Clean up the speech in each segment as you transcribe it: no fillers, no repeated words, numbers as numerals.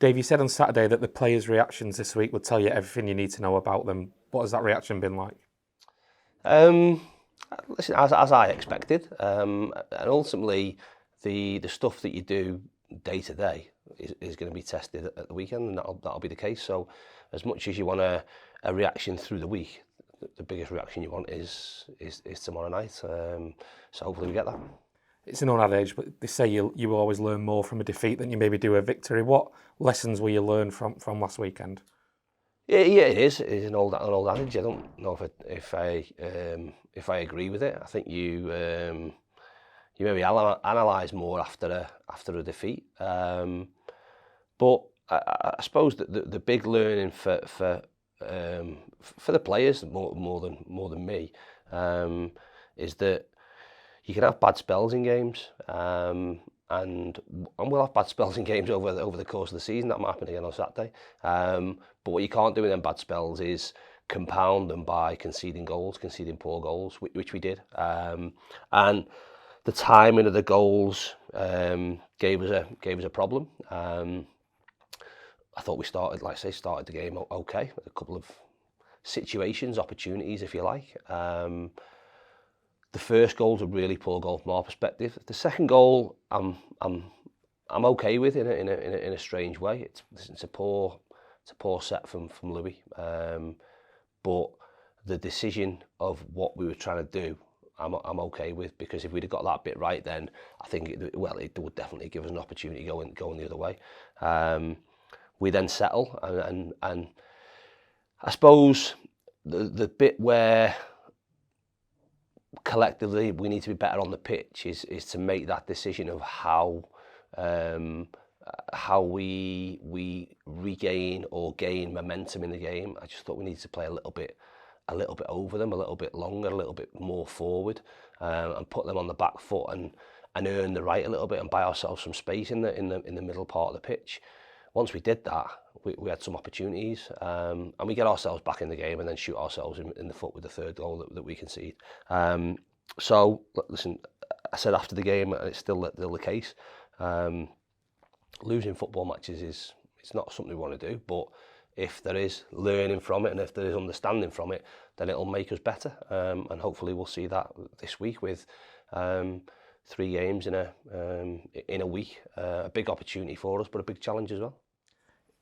Dave, you said on Saturday that the players' reactions this week would tell you everything you need to know about them. What has that reaction been like? Um, Listen, as I expected, and ultimately the stuff that you do day to day is going to be tested at the weekend, and that'll be the case. So, as much as you want a reaction through the week, the biggest reaction you want is tomorrow night. So hopefully we get that. It's an old adage, but they say you will always learn more from a defeat than you maybe do a victory. What lessons will you learn from last weekend? Yeah, it is. It is an old adage. I don't know if I agree with it. I think you maybe analyse more after a defeat. But I suppose that the big learning for the players more than me is that you can have bad spells in games, and we'll have bad spells in games over the course of the season. That might happen again on Saturday. But what you can't do in them bad spells is compound them by conceding poor goals, which we did. And the timing of the goals gave us a problem. I thought we started the game okay. A couple of situations, opportunities, if you like. The first goal's a really poor goal from our perspective. The second goal, I'm okay with in a strange way. It's a poor set from Louis. But the decision of what we were trying to do, I'm okay with, because if we'd have got that bit right, then I think it would definitely give us an opportunity going the other way. We then settle, and I suppose the bit where collectively we need to be better on the pitch is to make that decision of how we regain or gain momentum in the game. I just thought we needed to play a little bit over them, a little bit longer, a little bit more forward, and put them on the back foot and earn the right a little bit and buy ourselves some space in the middle part of the pitch. Once we did that, we had some opportunities, and we get ourselves back in the game and then shoot ourselves in the foot with the third goal that we concede. So, listen, I said after the game, and it's still the case, losing football matches it's not something we want to do, but if there is learning from it and if there is understanding from it, then it'll make us better, and hopefully we'll see that this week with 3 games in a week. A big opportunity for us, but a big challenge as well.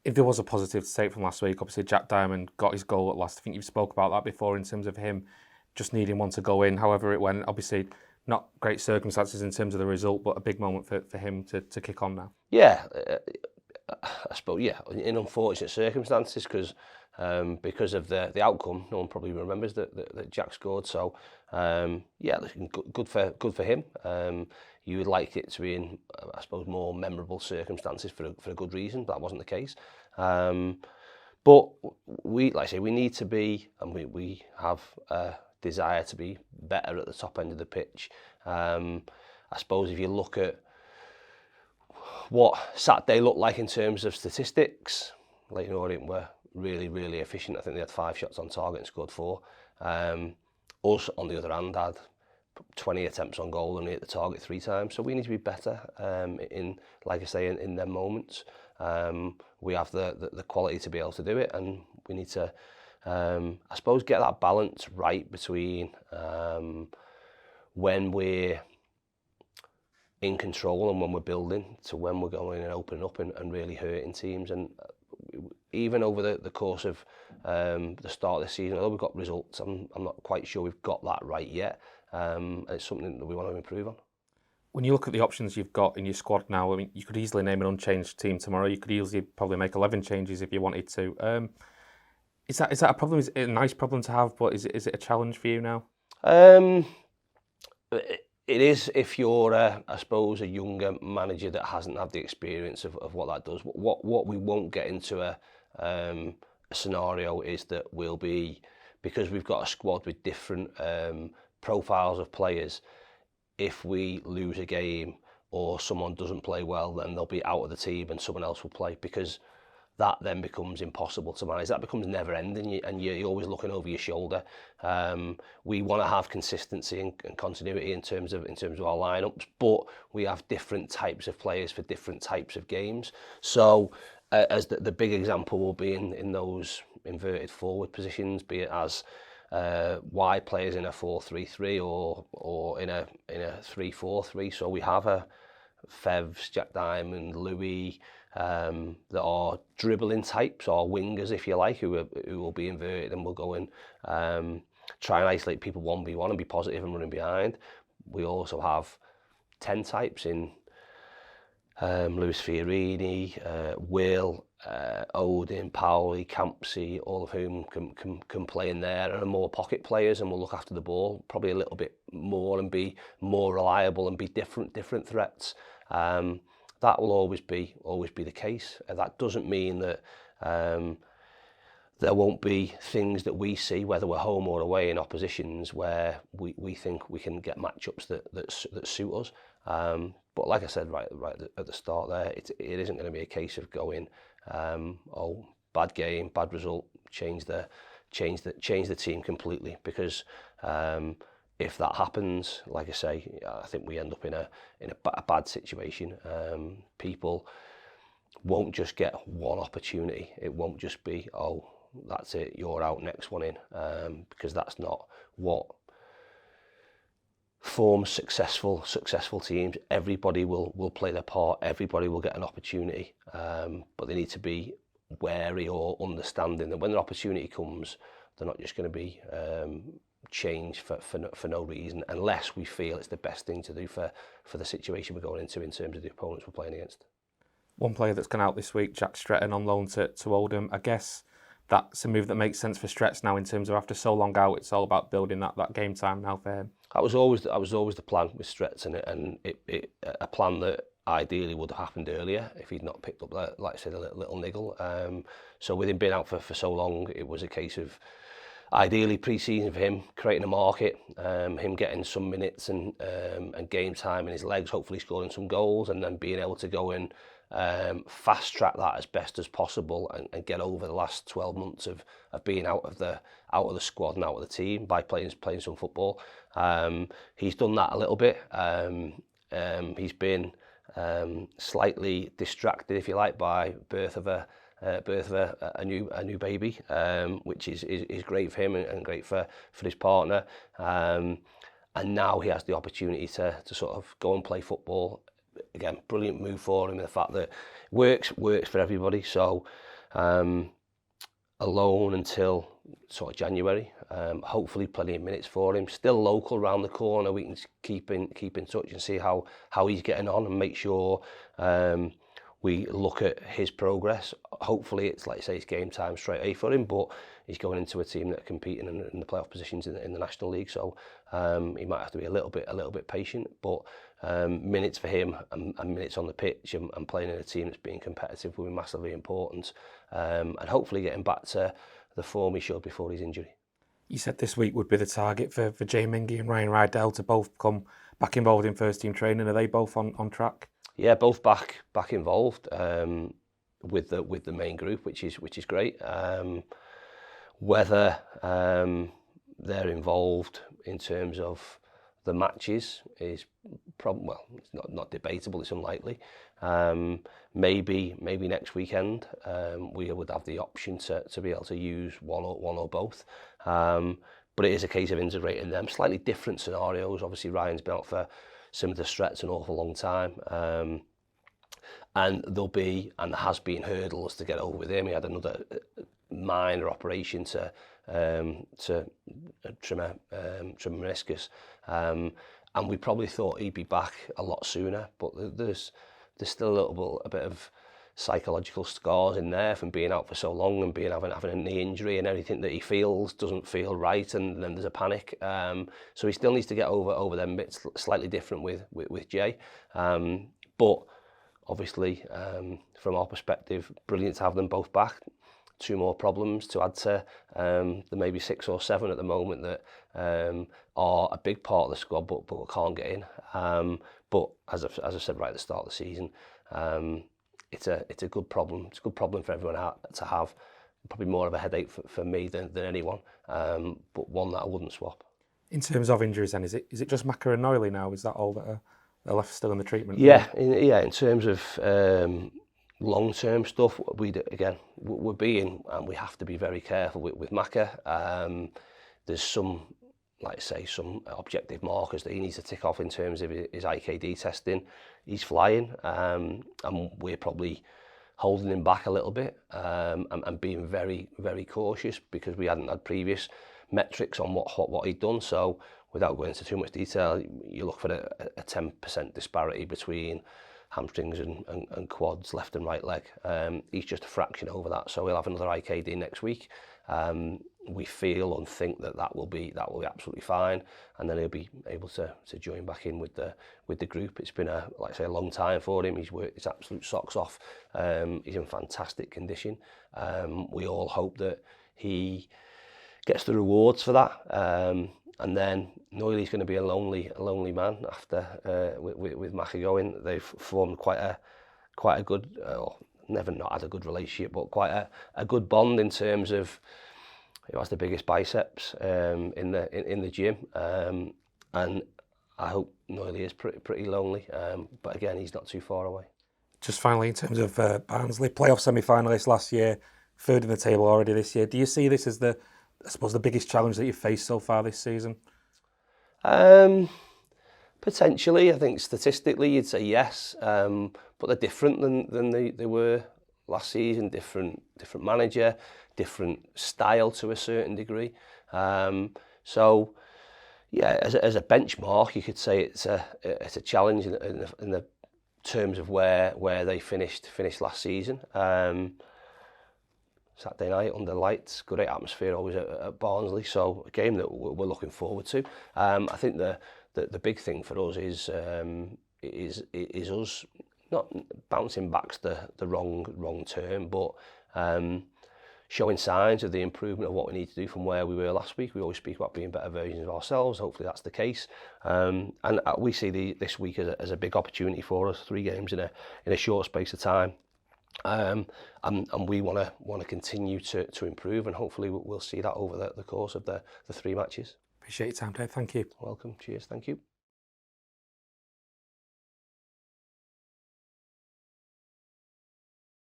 If there was a positive to take from last week, obviously Jack Diamond got his goal at last. I think you've spoke about that before in terms of him just needing one to go in. However it went, obviously not great circumstances in terms of the result, but a big moment for him to kick on now. Yeah, I suppose, yeah, in unfortunate circumstances, because of the outcome, no one probably remembers that Jack scored. So yeah, good for him. You would like it to be in, I suppose, more memorable circumstances for a good reason, but that wasn't the case. But we need to be, and we have a desire to be better at the top end of the pitch. I suppose if you look at what Saturday looked like in terms of statistics, Leyton Orient were really, really efficient. I think they had 5 shots on target and scored 4. Us, on the other hand, had 20 attempts on goal and hit the target 3 times. So we need to be better in, like I say, in them moments. We have the quality to be able to do it, and we need to, I suppose, get that balance right between when we're in control and when we're building, to when we're going and opening up and really hurting teams. And even over the course of the start of the season, although we've got results, I'm not quite sure we've got that right yet. It's something that we want to improve on. When you look at the options you've got in your squad now, I mean, you could easily name an unchanged team tomorrow. You could easily probably make 11 changes if you wanted to. Is that a problem? Is it a nice problem to have, but is it a challenge for you now? It is if you're, I suppose, a younger manager that hasn't had the experience of what that does. What we won't get into a scenario is that we'll be, because we've got a squad with different profiles of players, if we lose a game or someone doesn't play well, then they'll be out of the team and someone else will play, because that then becomes impossible to manage. That becomes never ending, and you're always looking over your shoulder. We want to have consistency and continuity in terms of our lineups, but we have different types of players for different types of games. So as the big example will be in those inverted forward positions, be it as wide players in a 4-3-3 or in a 3-4-3. So we have a Fevs, Jack Diamond, Louis, that are dribbling types or wingers, if you like, who will be inverted and will go in, try and isolate people 1v1 and be positive and running behind. We also have 10 types in Lewis Fiorini, Will, Odin, Powley, Campsey, all of whom can play in there, and are more pocket players and will look after the ball probably a little bit more and be more reliable and be different threats. That will always be the case. That doesn't mean that there won't be things that we see, whether we're home or away in oppositions, where we think we can get matchups that suit us. But like I said right at the start there, it isn't going to be a case of going, bad game, bad result, change the team completely, because if that happens, like I say, I think we end up in a bad situation. People won't just get one opportunity. It won't just be, oh, that's it, you're out, next one in, because that's not what forms successful teams. Everybody will play their part. Everybody will get an opportunity, but they need to be wary or understanding that when the opportunity comes, they're not just going to be changed for no reason, unless we feel it's the best thing to do for the situation we're going into in terms of the opponents we're playing against. One player that's gone out this week, Jack Stretton, on loan to Oldham. I guess that's a move that makes sense for Stretton now, in terms of after so long out, it's all about building that game time now for him. That was always the plan with Stretton, and it a plan that ideally would have happened earlier if he'd not picked up that, like I said, a little niggle. So with him being out for so long, it was a case of ideally pre-season for him, creating a market, him getting some minutes and game time in his legs, hopefully scoring some goals, and then being able to go in, fast track that as best as possible, and get over the last 12 months of being out of the squad and out of the team by playing some football. He's done that a little bit. He's been slightly distracted, if you like, by birth of a new baby, which is great for him and great for his partner. And now he has the opportunity to sort of go and play football. Again, brilliant move for him, the fact that works for everybody. So alone until sort of January, hopefully plenty of minutes for him. Still local round the corner, we can keep in touch and see how he's getting on, and make sure we look at his progress. Hopefully it's, like I say, it's game time straight away for him, but he's going into a team that are competing in the playoff positions in the National League, so he might have to be a little bit patient, but minutes for him and minutes on the pitch and playing in a team that's being competitive will be massively important, and hopefully getting back to the form he showed before his injury. You said this week would be the target for Jay Mingy and Ryan Rydell to both come back involved in first team training. Are they both on track? Yeah, both back involved with the main group, which is great. Whether they're involved in terms of the matches is it's not debatable. It's unlikely. Maybe next weekend we would have the option to be able to use one or both. But it is a case of integrating them. Slightly different scenarios. Obviously, Ryan's been out for similar to Stretton an awful long time. And there'll be, and there has been, hurdles to get over with him. He had another minor operation to trim a meniscus, and we probably thought he'd be back a lot sooner. But there's still a bit of psychological scars in there from being out for so long and having a knee injury, and anything that he feels doesn't feel right, and then there's a panic. So he still needs to get over them bits. Slightly different with Jay, but obviously from our perspective, brilliant to have them both back. 2 more problems to add to the maybe 6 or 7 at the moment that are a big part of the squad, but can't get in. But as I said right at the start of the season, it's a good problem. It's a good problem for everyone to have. Probably more of a headache for me than anyone, but one that I wouldn't swap. In terms of injuries, then, is it just Macca and Noiley now? Is that all that are left still in the treatment? Yeah, in terms of long-term stuff, we're being, and we have to be very careful with Maka. There's some, like I say, some objective markers that he needs to tick off in terms of his IKD testing. He's flying, and we're probably holding him back a little bit, and being very, very cautious because we hadn't had previous metrics on what he'd done. So without going into too much detail, you look for a 10% disparity between hamstrings and quads, left and right leg. He's just a fraction over that, so he'll have another IKD next week. We feel and think that will be absolutely fine, and then he'll be able to join back in with the group. It's been a long time for him. He's worked his absolute socks off. He's in fantastic condition. We all hope that he gets the rewards for that. And then Noilly's going to be a lonely man after with Maka going. They've formed quite a good, never not had a good relationship, but quite a good bond in terms of who has the biggest biceps in the gym. And I hope Noilly is pretty lonely, but again, he's not too far away. Just finally, in terms of Barnsley, playoff semi-finalists last year, third in the table already this year. Do you see this as the biggest challenge that you've faced so far this season? Potentially, I think statistically you'd say yes, but they're different than they were last season. Different manager, different style to a certain degree. So yeah, as a benchmark, you could say it's a challenge in the terms of where they finished last season. Saturday night under lights, great atmosphere always at Barnsley, so a game that we're looking forward to. I think the big thing for us is us not bouncing back's the wrong term, but showing signs of the improvement of what we need to do from where we were last week. We always speak about being better versions of ourselves. Hopefully that's the case, and we see this week as a big opportunity for us. 3 games in a short space of time. And we want to continue to improve, and hopefully we'll see that over the course of the 3 matches. Appreciate your time, Dave. Thank you. Welcome. Cheers. Thank you.